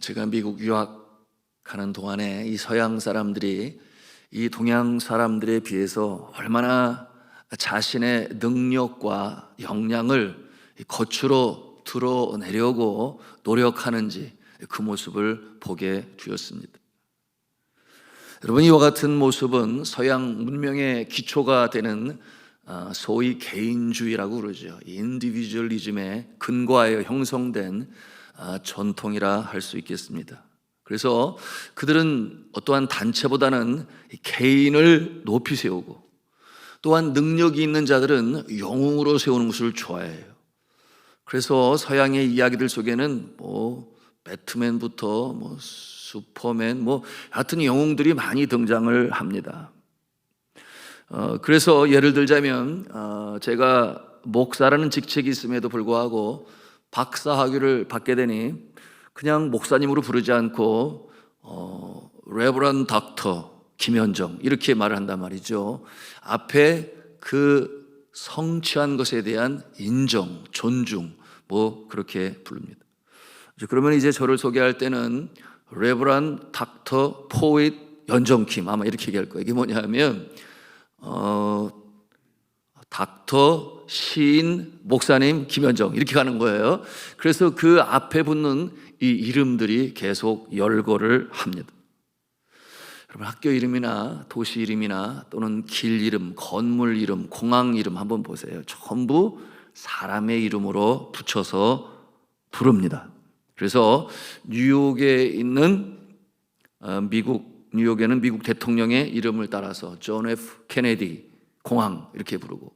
제가 미국 유학하는 동안에 이 서양 사람들이 이 동양 사람들에 비해서 얼마나 자신의 능력과 역량을 겉으로 드러내려고 노력하는지 그 모습을 보게 되었습니다. 여러분, 이와 같은 모습은 서양 문명의 기초가 되는 소위 개인주의라고 그러죠. 인디비주얼리즘의 근거하여 형성된 전통이라 할 수 있겠습니다. 그래서 그들은 어떠한 단체보다는 개인을 높이 세우고, 또한 능력이 있는 자들은 영웅으로 세우는 것을 좋아해요. 그래서 서양의 이야기들 속에는 배트맨부터 슈퍼맨, 하여튼 영웅들이 많이 등장을 합니다. 그래서 예를 들자면 제가 목사라는 직책이 있음에도 불구하고 박사 학위를 받게 되니 그냥 목사님으로 부르지 않고 레버런 닥터 김현정 이렇게 말을 한단 말이죠. 앞에 그 성취한 것에 대한 인정, 존중 그렇게 부릅니다. 그러면 이제 저를 소개할 때는 레버런 닥터 포잇 연정킴 아마 이렇게 얘기할 거예요. 이게 뭐냐면 닥터 시인 목사님 김현정 이렇게 가는 거예요. 그래서 그 앞에 붙는 이 이름들이 계속 열거를 합니다. 여러분, 학교 이름이나 도시 이름이나 또는 길 이름, 건물 이름, 공항 이름 한번 보세요. 전부 사람의 이름으로 붙여서 부릅니다. 그래서 뉴욕에는 미국 대통령의 이름을 따라서 존 F 케네디 공항 이렇게 부르고,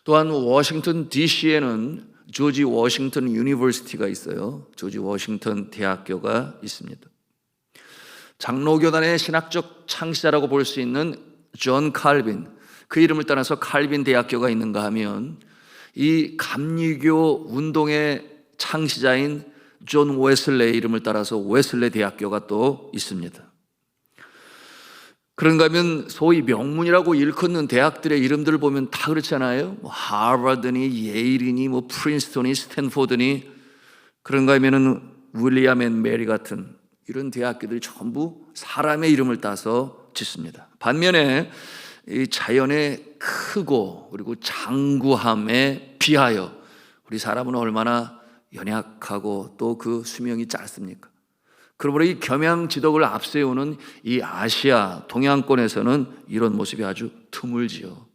또한 워싱턴 DC에는 조지 워싱턴 유니버시티가 있어요. 조지 워싱턴 대학교가 있습니다. 장로교단의 신학적 창시자라고 볼 수 있는 존 칼빈, 그 이름을 따라서 칼빈 대학교가 있는가 하면 이 감리교 운동의 창시자인 존 웨슬레의 이름을 따라서 웨슬레 대학교가 또 있습니다. 그런가 하면 소위 명문이라고 일컫는 대학들의 이름들을 보면 다 그렇잖아요. 하버드니 예일이니 프린스턴이 스탠포드니, 그런가 하면은 윌리엄 앤 메리 같은 이런 대학교들이 전부 사람의 이름을 따서 짓습니다. 반면에 이 자연의 크고 그리고 장구함에 비하여 우리 사람은 얼마나 연약하고 또 그 수명이 짧습니까? 그러므로 이 겸양지덕을 앞세우는 이 아시아 동양권에서는 이런 모습이 아주 드물지요.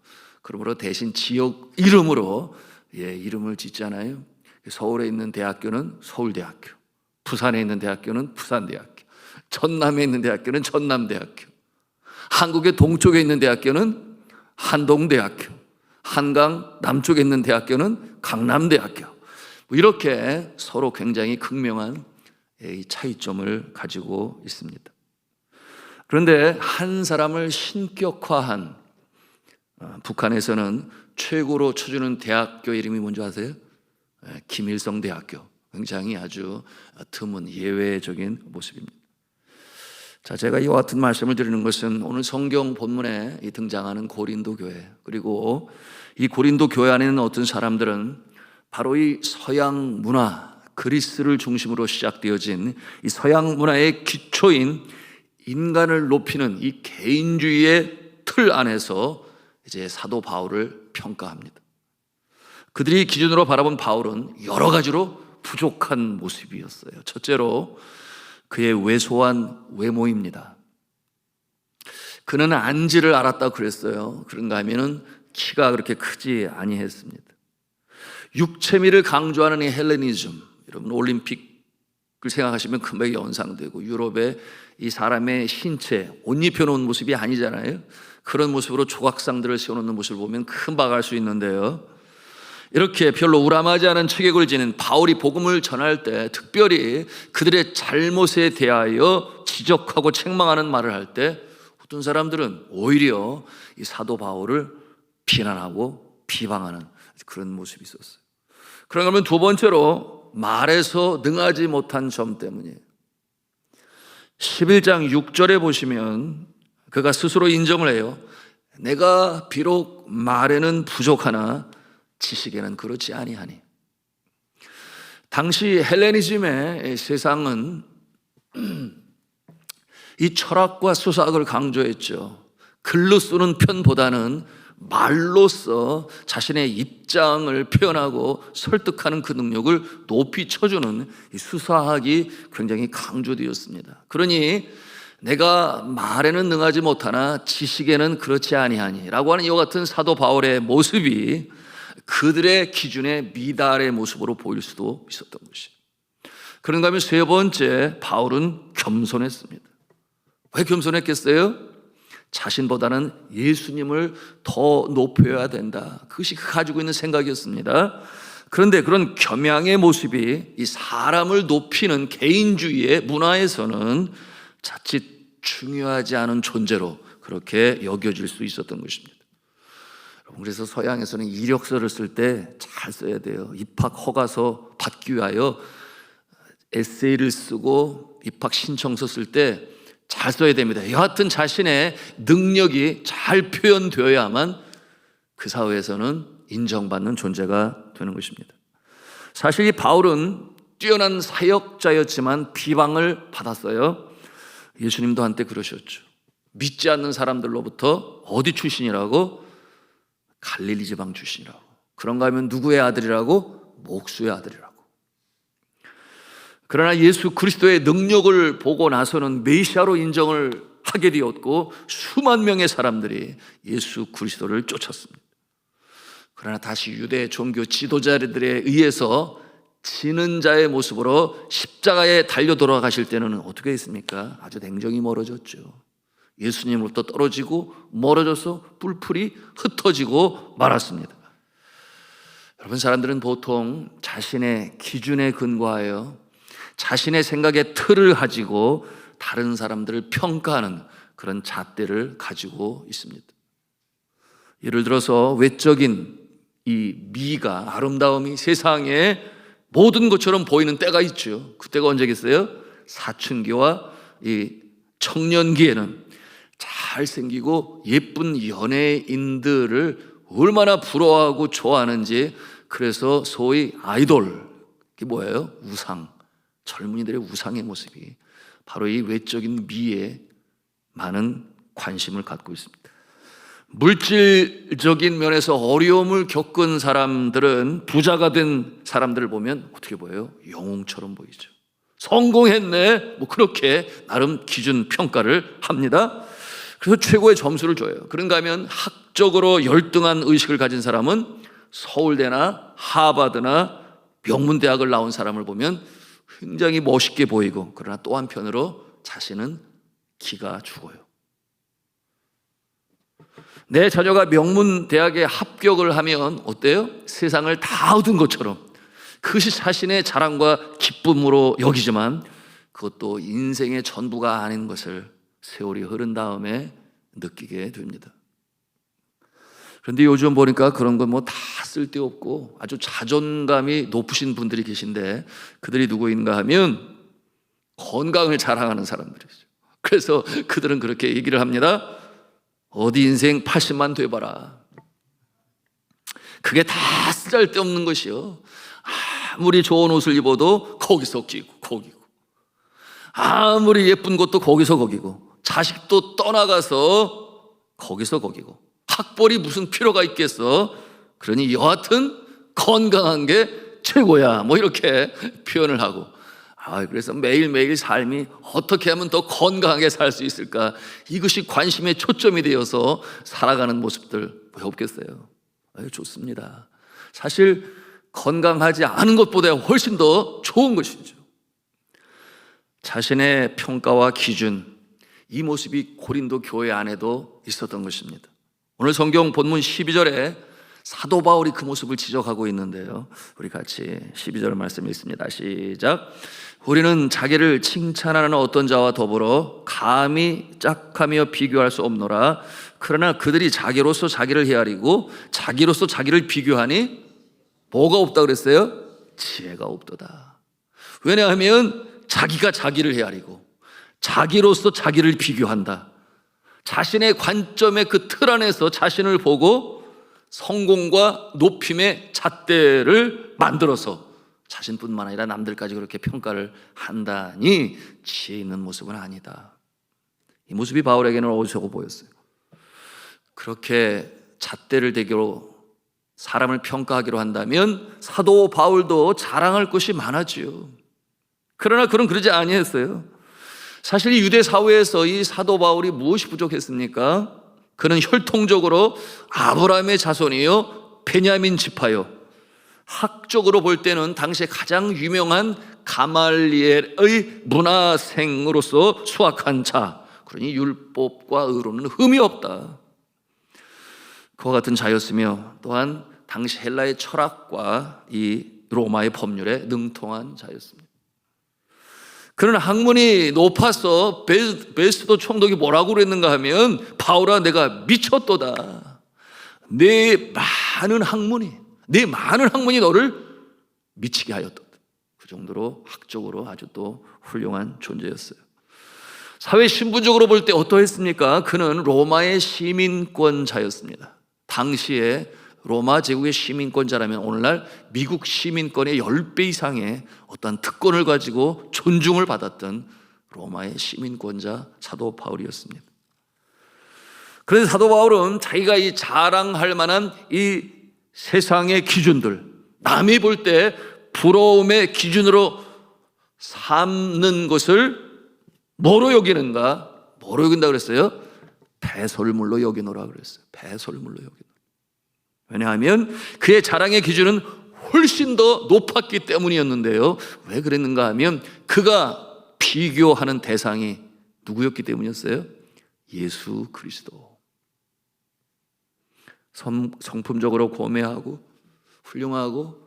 그러므로 대신 지역 이름으로 이름을 짓잖아요. 서울에 있는 대학교는 서울대학교, 부산에 있는 대학교는 부산대학교, 전남에 있는 대학교는 전남대학교, 한국의 동쪽에 있는 대학교는 한동대학교, 한강 남쪽에 있는 대학교는 강남대학교. 이렇게 서로 굉장히 극명한 차이점을 가지고 있습니다. 그런데 한 사람을 신격화한 북한에서는 최고로 쳐주는 대학교 이름이 뭔지 아세요? 김일성 대학교. 굉장히 아주 드문 예외적인 모습입니다. 자, 제가 이와 같은 말씀을 드리는 것은 오늘 성경 본문에 등장하는 고린도 교회, 그리고 이 고린도 교회 안에 있는 어떤 사람들은 바로 이 서양 문화, 그리스를 중심으로 시작되어진 이 서양 문화의 기초인 인간을 높이는 이 개인주의의 틀 안에서 이제 사도 바울을 평가합니다. 그들이 기준으로 바라본 바울은 여러 가지로 부족한 모습이었어요. 첫째로 그의 왜소한 외모입니다. 그는 안지를 알았다고 그랬어요. 그런가 하면은 키가 그렇게 크지 아니했습니다. 육체미를 강조하는 이 헬레니즘, 여러분 올림픽을 생각하시면 금방 연상되고, 유럽의 이 사람의 신체 옷 입혀놓은 모습이 아니잖아요. 그런 모습으로 조각상들을 세워놓는 모습을 보면 금방 알 수 있는데요, 이렇게 별로 우람하지 않은 체격을 지닌 바울이 복음을 전할 때 특별히 그들의 잘못에 대하여 지적하고 책망하는 말을 할 때 어떤 사람들은 오히려 이 사도 바울을 비난하고 비방하는 그런 모습이 있었어요. 그러면 두 번째로 말에서 능하지 못한 점 때문이에요. 11장 6절에 보시면 그가 스스로 인정을 해요. 내가 비록 말에는 부족하나 지식에는 그렇지 아니하니. 당시 헬레니즘의 세상은 이 철학과 수사학을 강조했죠. 글로 쓰는 편보다는 말로써 자신의 입장을 표현하고 설득하는 그 능력을 높이 쳐주는 이 수사학이 굉장히 강조되었습니다. 그러니 내가 말에는 능하지 못하나 지식에는 그렇지 아니하니 라고 하는 이와 같은 사도 바울의 모습이 그들의 기준에 미달의 모습으로 보일 수도 있었던 것이에요. 그런가 하면 세 번째, 바울은 겸손했습니다. 왜 겸손했겠어요? 자신보다는 예수님을 더 높여야 된다. 그것이 가지고 있는 생각이었습니다. 그런데 그런 겸양의 모습이 이 사람을 높이는 개인주의의 문화에서는 자칫 중요하지 않은 존재로 그렇게 여겨질 수 있었던 것입니다. 그래서 서양에서는 이력서를 쓸 때 잘 써야 돼요. 입학 허가서 받기 위하여 에세이를 쓰고 입학 신청서 쓸 때 잘 써야 됩니다. 여하튼 자신의 능력이 잘 표현되어야만 그 사회에서는 인정받는 존재가 되는 것입니다. 사실 이 바울은 뛰어난 사역자였지만 비방을 받았어요. 예수님도 한때 그러셨죠. 믿지 않는 사람들로부터 어디 출신이라고? 갈릴리 지방 출신이라고. 그런가 하면 누구의 아들이라고? 목수의 아들이라고. 그러나 예수 그리스도의 능력을 보고 나서는 메시아로 인정을 하게 되었고 수만 명의 사람들이 예수 그리스도를 쫓았습니다. 그러나 다시 유대 종교 지도자들에 의해서 지는 자의 모습으로 십자가에 달려 돌아가실 때는 어떻게 했습니까? 아주 냉정히 멀어졌죠. 예수님으로부터 떨어지고 멀어져서 뿔풀이 흩어지고 말았습니다. 여러분, 사람들은 보통 자신의 기준에 근거하여 자신의 생각의 틀을 가지고 다른 사람들을 평가하는 그런 잣대를 가지고 있습니다. 예를 들어서 외적인 이 미가, 아름다움이 세상에 모든 것처럼 보이는 때가 있죠. 그때가 언제겠어요? 사춘기와 이 청년기에는 잘생기고 예쁜 연예인들을 얼마나 부러워하고 좋아하는지, 그래서 소위 아이돌, 이게 뭐예요? 우상, 젊은이들의 우상의 모습이 바로 이 외적인 미에 많은 관심을 갖고 있습니다. 물질적인 면에서 어려움을 겪은 사람들은, 부자가 된 사람들을 보면 어떻게 보여요? 영웅처럼 보이죠. 성공했네, 뭐 그렇게 나름 기준 평가를 합니다. 그래서 최고의 점수를 줘요. 그런가 하면 학적으로 열등한 의식을 가진 사람은 서울대나 하버드나 명문대학을 나온 사람을 보면 굉장히 멋있게 보이고, 그러나 또 한편으로 자신은 기가 죽어요. 내 자녀가 명문대학에 합격을 하면 어때요? 세상을 다 얻은 것처럼 그것이 자신의 자랑과 기쁨으로 여기지만 그것도 인생의 전부가 아닌 것을 세월이 흐른 다음에 느끼게 됩니다. 그런데 요즘 보니까 그런 건 뭐 다 쓸데없고 아주 자존감이 높으신 분들이 계신데, 그들이 누구인가 하면 건강을 자랑하는 사람들이죠. 그래서 그들은 그렇게 얘기를 합니다. 어디 인생 80만 돼봐라. 그게 다 쓸데없는 것이요. 아무리 좋은 옷을 입어도 거기서 거기고, 아무리 예쁜 것도 거기고, 자식도 떠나가서 거기고, 학벌이 무슨 필요가 있겠어. 그러니 여하튼 건강한 게 최고야, 뭐 이렇게 표현을 하고, 그래서 매일매일 삶이 어떻게 하면 더 건강하게 살 수 있을까, 이것이 관심의 초점이 되어서 살아가는 모습들 왜 없겠어요? 좋습니다. 사실 건강하지 않은 것보다 훨씬 더 좋은 것이죠. 자신의 평가와 기준, 이 모습이 고린도 교회 안에도 있었던 것입니다. 오늘 성경 본문 12절에 사도 바울이 그 모습을 지적하고 있는데요, 우리 같이 12절 말씀 읽습니다. 시작. 우리는 자기를 칭찬하는 어떤 자와 더불어 감히 짝하며 비교할 수 없노라. 그러나 그들이 자기로서 자기를 헤아리고 자기로서 자기를 비교하니 뭐가 없다 그랬어요? 지혜가 없도다. 왜냐하면 자기가 자기를 헤아리고 자기로서 자기를 비교한다. 자신의 관점의 그 틀 안에서 자신을 보고 성공과 높임의 잣대를 만들어서 자신뿐만 아니라 남들까지 그렇게 평가를 한다니 지혜 있는 모습은 아니다. 이 모습이 바울에게는 어리석어 보였어요. 그렇게 잣대를 대기로 사람을 평가하기로 한다면 사도 바울도 자랑할 것이 많았지요. 그러나 그는 그러지 아니했어요. 사실 이 유대 사회에서 이 사도 바울이 무엇이 부족했습니까? 그는 혈통적으로 아브라함의 자손이요, 베냐민 지파요, 학적으로 볼 때는 당시에 가장 유명한 가말리엘의 문화생으로서 수학한 자, 그러니 율법과 의로는 흠이 없다. 그와 같은 자였으며 또한 당시 헬라의 철학과 이 로마의 법률에 능통한 자였습니다. 그는 학문이 높아서 베스도 총독이 뭐라고 그랬는가 하면, 바울아 내가 미쳤도다. 내 많은 학문이 너를 미치게 하였다. 그 정도로 학적으로 아주 또 훌륭한 존재였어요. 사회 신분적으로 볼 때 어떠했습니까? 그는 로마의 시민권자였습니다. 당시에 로마 제국의 시민권자라면 오늘날 미국 시민권의 10배 이상의 어떤 특권을 가지고 존중을 받았던 로마의 시민권자 사도 바울이었습니다. 그래서 사도 바울은 자기가 이 자랑할 만한 이 세상의 기준들, 남이 볼 때 부러움의 기준으로 삼는 것을 뭐로 여기는가? 뭐로 여긴다 그랬어요? 배설물로 여기노라 그랬어요. 배설물로 여기노라. 왜냐하면 그의 자랑의 기준은 훨씬 더 높았기 때문이었는데요. 왜 그랬는가 하면 그가 비교하는 대상이 누구였기 때문이었어요? 예수 그리스도. 성품적으로 고매하고 훌륭하고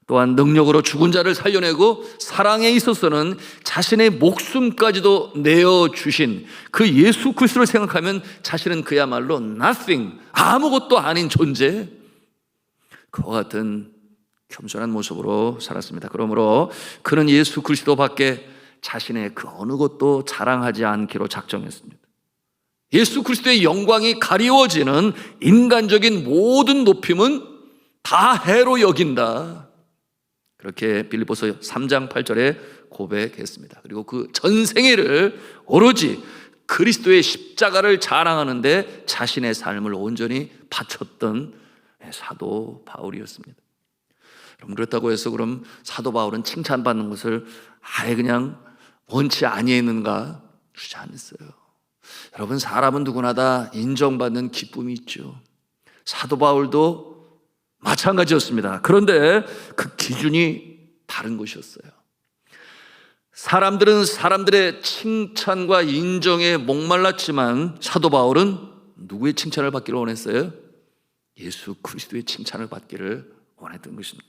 또한 능력으로 죽은 자를 살려내고 사랑에 있어서는 자신의 목숨까지도 내어주신 그 예수 그리스도를 생각하면 자신은 그야말로 nothing, 아무것도 아닌 존재, 그와 같은 겸손한 모습으로 살았습니다. 그러므로 그는 예수 그리스도밖에 자신의 그 어느 것도 자랑하지 않기로 작정했습니다. 예수 그리스도의 영광이 가리워지는 인간적인 모든 높임은 다 해로 여긴다. 그렇게 빌립보서 3장 8절에 고백했습니다. 그리고 그 전생애를 오로지 그리스도의 십자가를 자랑하는데 자신의 삶을 온전히 바쳤던 사도 바울이었습니다. 그럼 그렇다고 해서 그럼 사도 바울은 칭찬받는 것을 아예 그냥 원치 아니했는가? 그렇지 않았어요. 여러분, 사람은 누구나 다 인정받는 기쁨이 있죠. 사도 바울도 마찬가지였습니다. 그런데 그 기준이 다른 것이었어요. 사람들은 사람들의 칭찬과 인정에 목말랐지만 사도 바울은 누구의 칭찬을 받기를 원했어요? 예수 그리스도의 칭찬을 받기를 원했던 것입니다.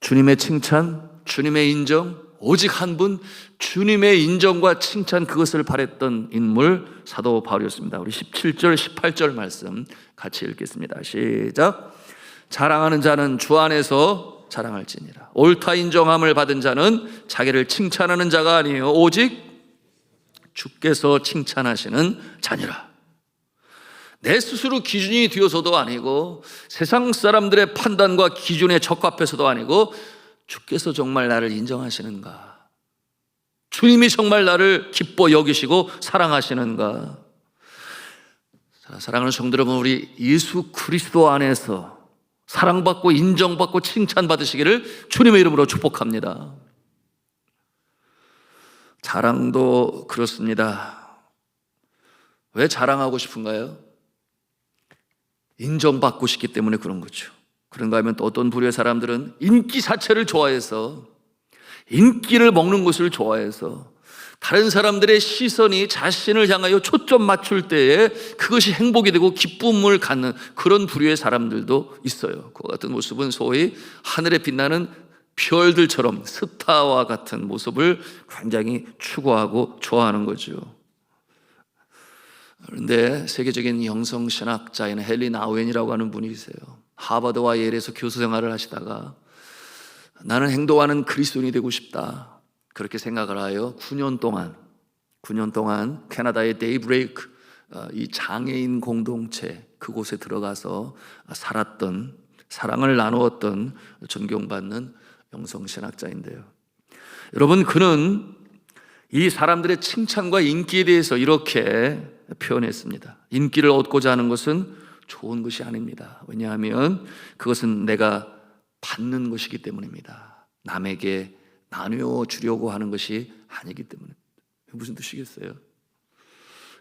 주님의 칭찬, 주님의 인정, 오직 한 분, 주님의 인정과 칭찬, 그것을 바랬던 인물 사도 바울이었습니다. 우리 17절, 18절 말씀 같이 읽겠습니다. 시작. 자랑하는 자는 주 안에서 자랑할지니라. 옳다 인정함을 받은 자는 자기를 칭찬하는 자가 아니에요. 오직 주께서 칭찬하시는 자니라. 내 스스로 기준이 되어서도 아니고 세상 사람들의 판단과 기준에 적합해서도 아니고 주께서 정말 나를 인정하시는가? 주님이 정말 나를 기뻐 여기시고 사랑하시는가? 자, 사랑하는 성도 여러분, 우리 예수 그리스도 안에서 사랑받고 인정받고 칭찬받으시기를 주님의 이름으로 축복합니다. 자랑도 그렇습니다. 왜 자랑하고 싶은가요? 인정받고 싶기 때문에 그런 거죠. 그런가 하면 또 어떤 부류의 사람들은 인기 자체를 좋아해서, 인기를 먹는 것을 좋아해서 다른 사람들의 시선이 자신을 향하여 초점 맞출 때에 그것이 행복이 되고 기쁨을 갖는 그런 부류의 사람들도 있어요. 그와 같은 모습은 소위 하늘에 빛나는 별들처럼 스타와 같은 모습을 굉장히 추구하고 좋아하는 거죠. 그런데 세계적인 영성신학자인 헨리 나우엔이라고 하는 분이 있어요. 하버드와 예일에서 교수 생활을 하시다가 나는 행동하는 그리스도인이 되고 싶다, 그렇게 생각을 하여 9년 동안 캐나다의 데이브레이크, 이 장애인 공동체 그곳에 들어가서 살았던 사랑을 나누었던 존경받는 영성신학자인데요. 여러분, 그는 이 사람들의 칭찬과 인기에 대해서 이렇게 표현했습니다. 인기를 얻고자 하는 것은 좋은 것이 아닙니다. 왜냐하면 그것은 내가 받는 것이기 때문입니다. 남에게 나누어 주려고 하는 것이 아니기 때문에. 무슨 뜻이겠어요?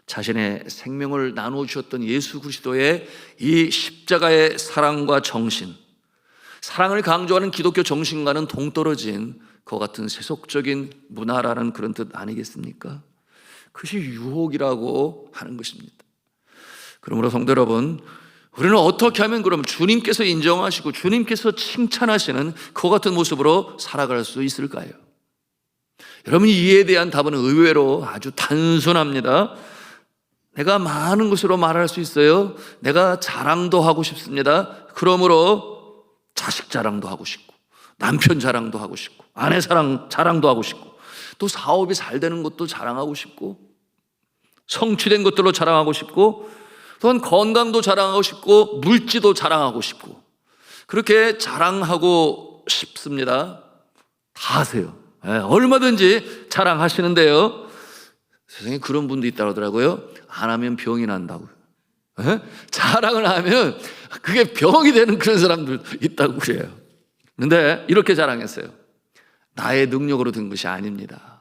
자신의 생명을 나누어 주셨던 예수 그리스도의 이 십자가의 사랑과 정신, 사랑을 강조하는 기독교 정신과는 동떨어진 그와 같은 세속적인 문화라는 그런 뜻 아니겠습니까? 그것이 유혹이라고 하는 것입니다. 그러므로 성도 여러분, 우리는 어떻게 하면 그러면 주님께서 인정하시고 주님께서 칭찬하시는 그와 같은 모습으로 살아갈 수 있을까요? 여러분, 이에 대한 답은 의외로 아주 단순합니다. 내가 많은 것으로 말할 수 있어요. 내가 자랑도 하고 싶습니다. 그러므로 자식 자랑도 하고 싶고, 남편 자랑도 하고 싶고, 아내 자랑도 하고 싶고, 또 사업이 잘 되는 것도 자랑하고 싶고, 성취된 것들로 자랑하고 싶고, 또한 건강도 자랑하고 싶고, 물질도 자랑하고 싶고, 그렇게 자랑하고 싶습니다. 다 하세요. 얼마든지 자랑하시는데요, 세상에 그런 분도 있다고 하더라고요. 안 하면 병이 난다고요. 자랑을 하면 그게 병이 되는 그런 사람들도 있다고 그래요. 그런데 이렇게 자랑했어요. 나의 능력으로 된 것이 아닙니다.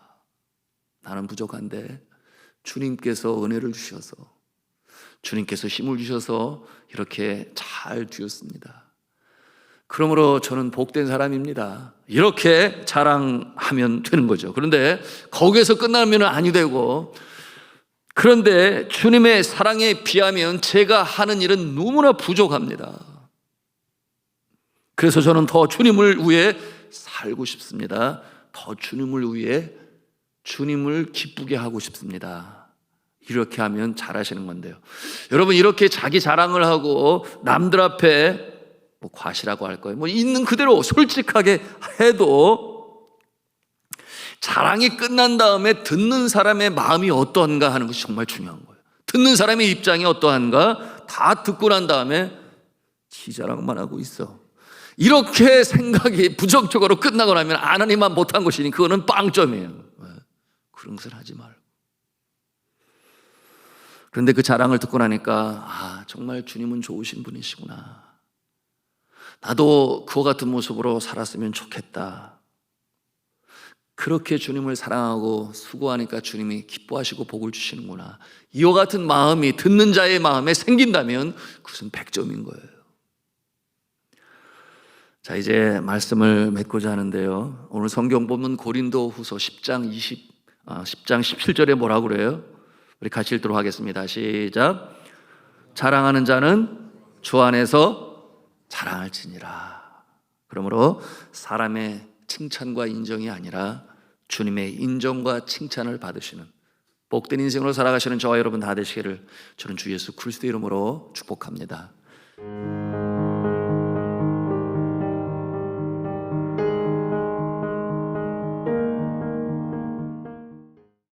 나는 부족한데 주님께서 은혜를 주셔서, 주님께서 힘을 주셔서 이렇게 잘 되었습니다. 그러므로 저는 복된 사람입니다. 이렇게 자랑하면 되는 거죠. 그런데 거기에서 끝나면 아니 되고, 그런데 주님의 사랑에 비하면 제가 하는 일은 너무나 부족합니다. 그래서 저는 더 주님을 위해 살고 싶습니다. 더 주님을 위해 주님을 기쁘게 하고 싶습니다. 이렇게 하면 잘하시는 건데요. 여러분, 이렇게 자기 자랑을 하고 남들 앞에 과시라고 할 거예요. 있는 그대로 솔직하게 해도 자랑이 끝난 다음에 듣는 사람의 마음이 어떠한가 하는 것이 정말 중요한 거예요. 듣는 사람의 입장이 어떠한가 다 듣고 난 다음에 지 자랑만 하고 있어, 이렇게 생각이 부정적으로 끝나고 나면 하나님만 못한 것이니 그거는 빵점이에요. 그런 것을 하지 말고. 그런데 그 자랑을 듣고 나니까 정말 주님은 좋으신 분이시구나, 나도 그와 같은 모습으로 살았으면 좋겠다, 그렇게 주님을 사랑하고 수고하니까 주님이 기뻐하시고 복을 주시는구나, 이와 같은 마음이 듣는 자의 마음에 생긴다면 그것은 100점인 거예요. 자, 이제 말씀을 맺고자 하는데요, 오늘 성경 보면 고린도후서 10장 17절에 뭐라고 그래요? 우리 같이 읽도록 하겠습니다. 시작. 자랑하는 자는 주 안에서 자랑할지니라. 그러므로 사람의 칭찬과 인정이 아니라 주님의 인정과 칭찬을 받으시는 복된 인생으로 살아가시는 저와 여러분 다 되시기를 저는 주 예수 그리스도의 이름으로 축복합니다.